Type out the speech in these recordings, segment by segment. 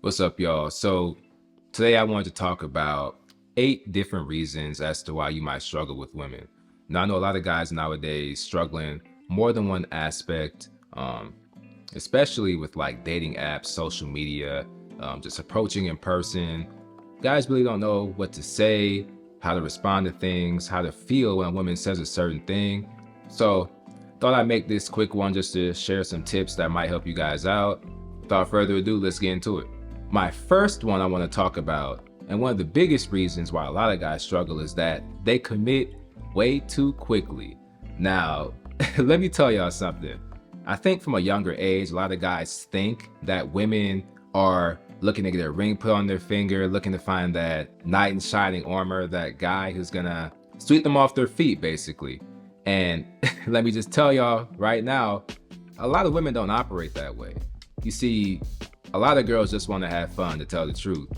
What's up, y'all? So today I wanted to talk about 8 different reasons as to why you might struggle with women. Now I know a lot of guys nowadays struggling more than one aspect, especially with like dating apps, social media, just approaching in person. Guys really don't know what to say, how to respond to things, how to feel when a woman says a certain thing. So thought I'd make this quick one just to share some tips that might help you guys out. Without further ado, let's get into it. My first one I want to talk about, and one of the biggest reasons why a lot of guys struggle, is that they commit way too quickly. Now, let me tell y'all something. I think from a younger age, a lot of guys think that women are looking to get a ring put on their finger, looking to find that knight in shining armor, that guy who's gonna sweep them off their feet, basically. And let me just tell y'all right now, a lot of women don't operate that way. You see, a lot of girls just want to have fun, to tell the truth.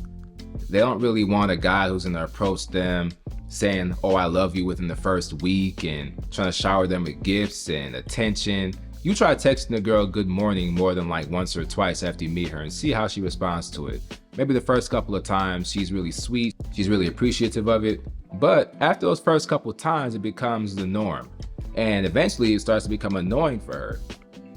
They don't really want a guy who's going to approach them saying, "Oh, I love you," within the first week and trying to shower them with gifts and attention. You try texting a girl good morning more than like once or twice after you meet her and see how she responds to it. Maybe the first couple of times she's really sweet, she's really appreciative of it. But after those first couple of times, it becomes the norm. And eventually it starts to become annoying for her.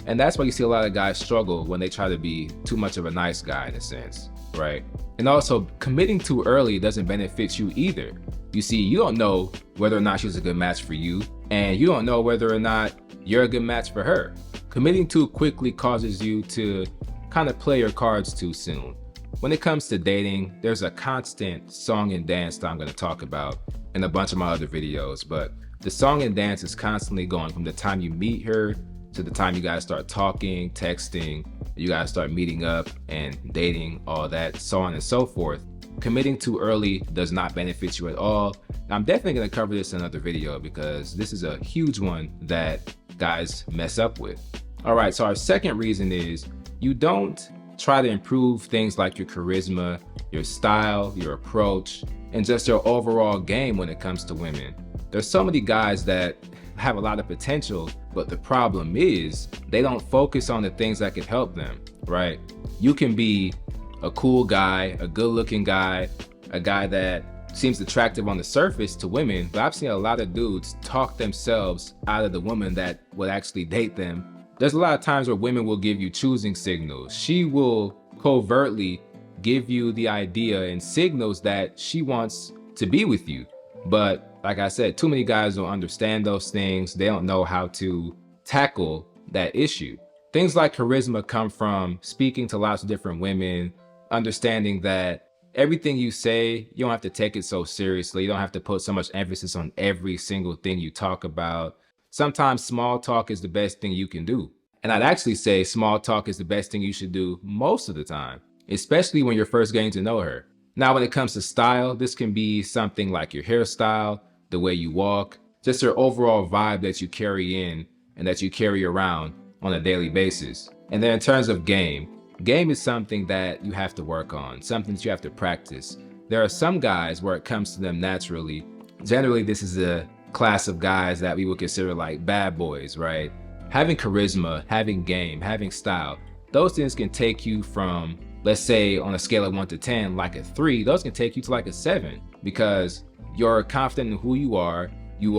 And that's why you see a lot of guys struggle when they try to be too much of a nice guy, in a sense, right? And also, committing too early doesn't benefit you either. You see, you don't know whether or not she's a good match for you, and you don't know whether or not you're a good match for her. Committing too quickly causes you to kind of play your cards too soon. When it comes to dating, there's a constant song and dance that I'm going to talk about in a bunch of my other videos, but the song and dance is constantly going from the time you meet her to the time you guys start talking, texting, you guys start meeting up and dating, all that, so on and so forth. Committing too early does not benefit you at all. Now, I'm definitely going to cover this in another video because this is a huge one that guys mess up with. All right, so our second reason is you don't try to improve things like your charisma, your style, your approach, and just your overall game when it comes to women. There's so many guys that have a lot of potential, but the problem is they don't focus on the things that could help them, right? You can be a cool guy, a good looking guy, a guy that seems attractive on the surface to women, but I've seen a lot of dudes talk themselves out of the woman that would actually date them. There's a lot of times where women will give you choosing signals. She will covertly give you the idea and signals that she wants to be with you. But like I said, too many guys don't understand those things. They don't know how to tackle that issue. Things like charisma come from speaking to lots of different women, understanding that everything you say, you don't have to take it so seriously. You don't have to put so much emphasis on every single thing you talk about. Sometimes small talk is the best thing you can do. And I'd actually say small talk is the best thing you should do most of the time, especially when you're first getting to know her. Now, when it comes to style, this can be something like your hairstyle, the way you walk, just your overall vibe that you carry in and that you carry around on a daily basis. And then in terms of game is something that you have to work on, something that you have to practice. There are some guys where it comes to them naturally. Generally, this is a class of guys that we would consider like bad boys, right? Having charisma, having game, having style, those things can take you from, let's say on a scale of 1 to 10, like a 3, those can take you to like a 7 because you're confident in who you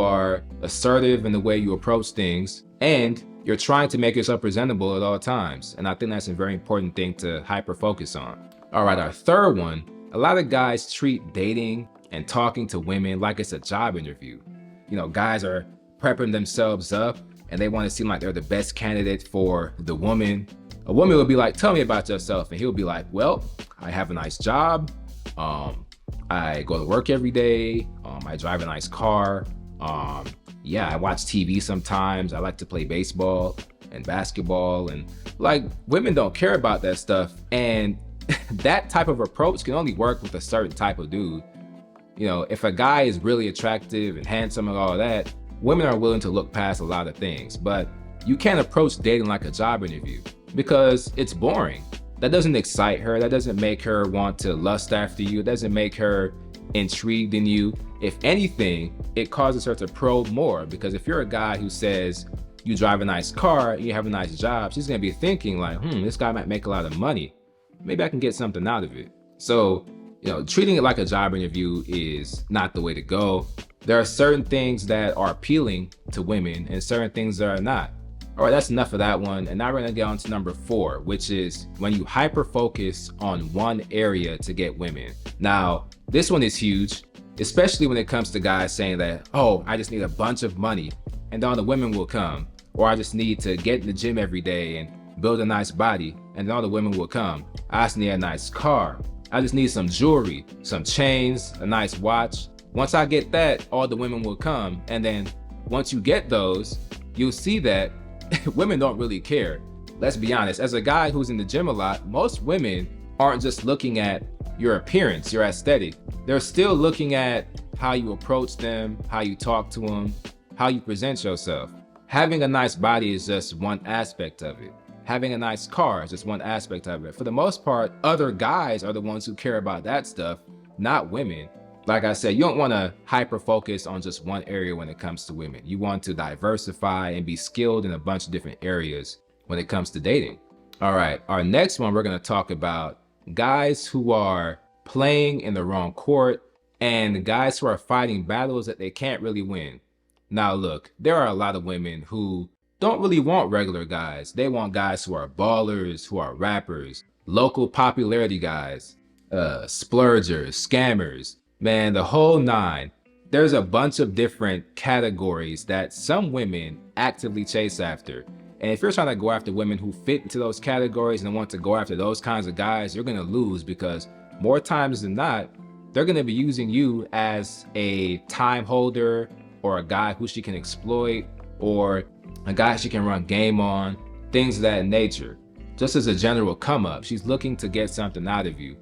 are assertive in the way you approach things, and you're trying to make yourself presentable at all times. And I think that's a very important thing to hyper focus on. All right, our third one, a lot of guys treat dating and talking to women like it's a job interview. You know, guys are prepping themselves up and they want to seem like they're the best candidate for the woman. A woman will be like, "Tell me about yourself." And he'll be like, "Well, I have a nice job. I go to work every day. I drive a nice car. Yeah, I watch TV sometimes. I like to play baseball and basketball." And like, women don't care about that stuff. And that type of approach can only work with a certain type of dude. You know, if a guy is really attractive and handsome and all that, women are willing to look past a lot of things. But you can't approach dating like a job interview because it's boring. That doesn't excite her. That doesn't make her want to lust after you. It doesn't make her intrigued in you. If anything, it causes her to probe more, because if you're a guy who says you drive a nice car, you have a nice job, she's gonna be thinking like, this guy might make a lot of money. maybe I can get something out of it. So, treating it like a job interview is not the way to go. There are certain things that are appealing to women and certain things that are not. All right, that's enough of that one. And now we're gonna get on to number 4, which is when you hyper focus on one area to get women. Now, this one is huge, especially when it comes to guys saying that, oh, I just need a bunch of money and all the women will come. Or I just need to get in the gym every day and build a nice body and all the women will come. I just need a nice car. I just need some jewelry, some chains, a nice watch. Once I get that, all the women will come. And then once you get those, you'll see that women don't really care. Let's be honest, as a guy who's in the gym a lot, most women aren't just looking at your appearance, your aesthetic. They're still looking at how you approach them, how you talk to them, how you present yourself. Having a nice body is just one aspect of it. Having a nice car is just one aspect of it. For the most part, other guys are the ones who care about that stuff, not women. Like I said, you don't want to hyper focus on just one area when it comes to women. You want to diversify and be skilled in a bunch of different areas when it comes to dating. All right, our next one, we're going to talk about guys who are playing in the wrong court and guys who are fighting battles that they can't really win. Now, look, there are a lot of women who don't really want regular guys. They want guys who are ballers, who are rappers, local popularity guys, splurgers, scammers. Man, the whole nine. There's a bunch of different categories that some women actively chase after. And if you're trying to go after women who fit into those categories and want to go after those kinds of guys, you're going to lose because more times than not, they're going to be using you as a time holder or a guy who she can exploit or a guy she can run game on, things of that nature. Just as a general come up, she's looking to get something out of you.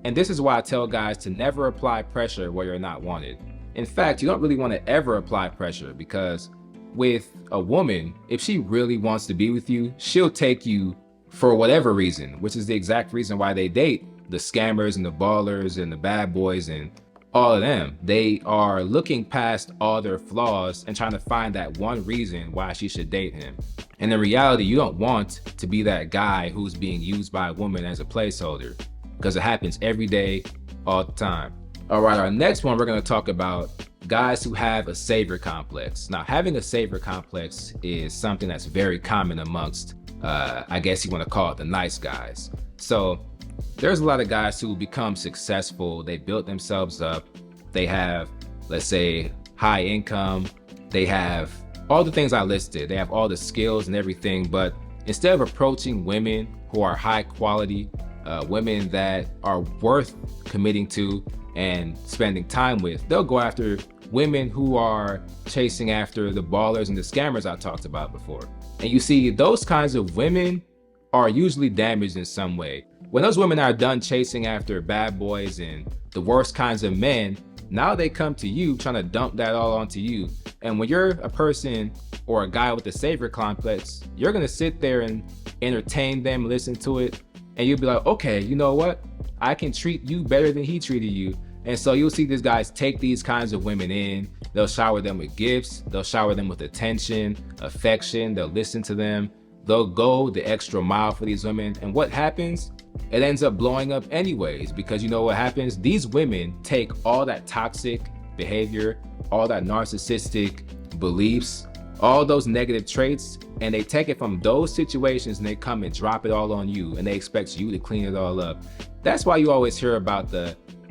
And this is why I tell guys to never apply pressure where you're not wanted. In fact, you don't really want to ever apply pressure because with a woman, if she really wants to be with you, she'll take you for whatever reason, which is the exact reason why they date the scammers and the ballers and the bad boys and all of them. They are looking past all their flaws and trying to find that one reason why she should date him. And in reality, you don't want to be that guy who's being used by a woman as a placeholder, because it happens every day, all the time. All right, our next one, we're going to talk about guys who have a savior complex. Now, having a savior complex is something that's very common amongst, I guess you want to call it the nice guys. So there's a lot of guys who become successful. They built themselves up. They have, let's say, high income. They have all the things I listed. They have all the skills and everything. But instead of approaching women who are high quality, women that are worth committing to and spending time with, they'll go after women who are chasing after the ballers and the scammers I talked about before. And you see, those kinds of women are usually damaged in some way. When those women are done chasing after bad boys and the worst kinds of men, now they come to you trying to dump that all onto you. And when you're a person or a guy with a savior complex, you're gonna sit there and entertain them, listen to it, and you'll be like, okay, you know what? I can treat you better than he treated you. And so you'll see these guys take these kinds of women in. They'll shower them with gifts. They'll shower them with attention, affection. They'll listen to them. They'll go the extra mile for these women. And what happens? It ends up blowing up anyways, because you know what happens? These women take all that toxic behavior, all that narcissistic beliefs, all those negative traits, and they take it from those situations and they come and drop it all on you and they expect you to clean it all up. That's why you always hear about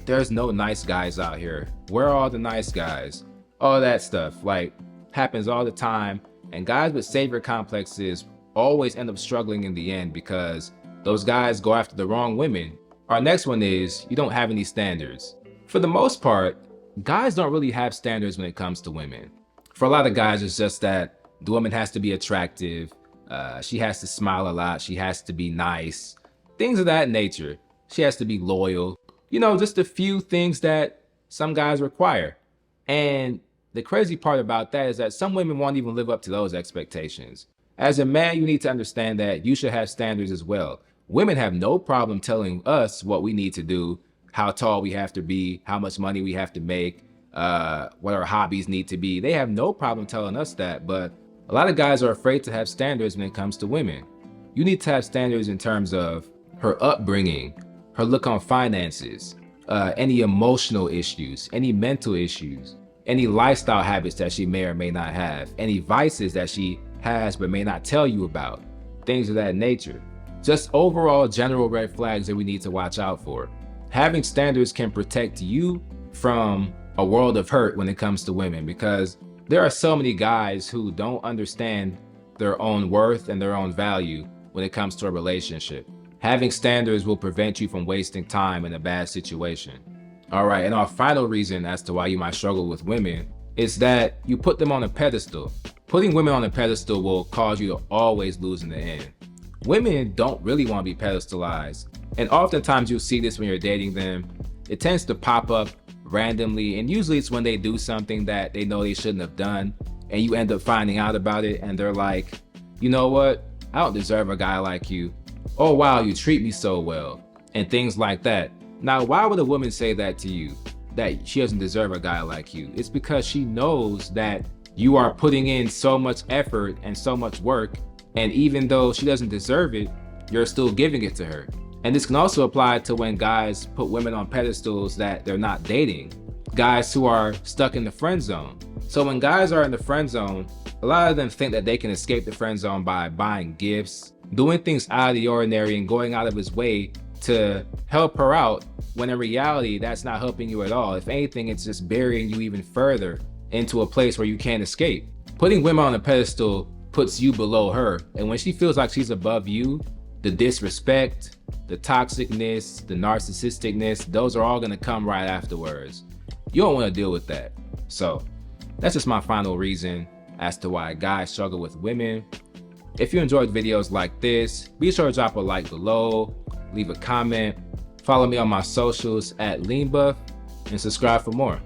there's no nice guys out here. Where are all the nice guys? All that stuff like happens all the time. And guys with savior complexes always end up struggling in the end because those guys go after the wrong women. Our next one is you don't have any standards. For the most part, guys don't really have standards when it comes to women. For a lot of guys, it's just that the woman has to be attractive. She has to smile a lot. She has to be nice. Things of that nature. She has to be loyal. You know, just a few things that some guys require. And the crazy part about that is that some women won't even live up to those expectations. As a man, you need to understand that you should have standards as well. Women have no problem telling us what we need to do, how tall we have to be, how much money we have to make, what our hobbies need to be. They have no problem telling us that, but a lot of guys are afraid to have standards when it comes to women. You need to have standards in terms of her upbringing, her look on finances, any emotional issues, any mental issues, any lifestyle habits that she may or may not have, any vices that she has but may not tell you about, things of that nature. Just overall general red flags that we need to watch out for. Having standards can protect you from a world of hurt when it comes to women, because there are so many guys who don't understand their own worth and their own value when it comes to a relationship. Having standards will prevent you from wasting time in a bad situation. All right, and our final reason as to why you might struggle with women is that you put them on a pedestal. Putting women on a pedestal will cause you to always lose in the end. Women don't really want to be pedestalized, and oftentimes you'll see this when you're dating them. It tends to pop up randomly, and usually it's when they do something that they know they shouldn't have done, and you end up finding out about it, and they're like, you know what, I don't deserve a guy like you. Oh wow, you treat me so well, and things like that. Now, why would a woman say that to you, that she doesn't deserve a guy like you? It's because she knows that you are putting in so much effort and so much work, and even though she doesn't deserve it, you're still giving it to her. And this can also apply to when guys put women on pedestals that they're not dating, guys who are stuck in the friend zone. So when guys are in the friend zone, a lot of them think that they can escape the friend zone by buying gifts, doing things out of the ordinary, and going out of his way to help her out, when in reality, that's not helping you at all. If anything, it's just burying you even further into a place where you can't escape. Putting women on a pedestal puts you below her, and when she feels like she's above you, the disrespect, the toxicness, the narcissisticness, those are all gonna come right afterwards. You don't wanna deal with that. So that's just my final reason as to why guys struggle with women. If you enjoyed videos like this, be sure to drop a like below, leave a comment, follow me on my socials at leanbuff, and subscribe for more.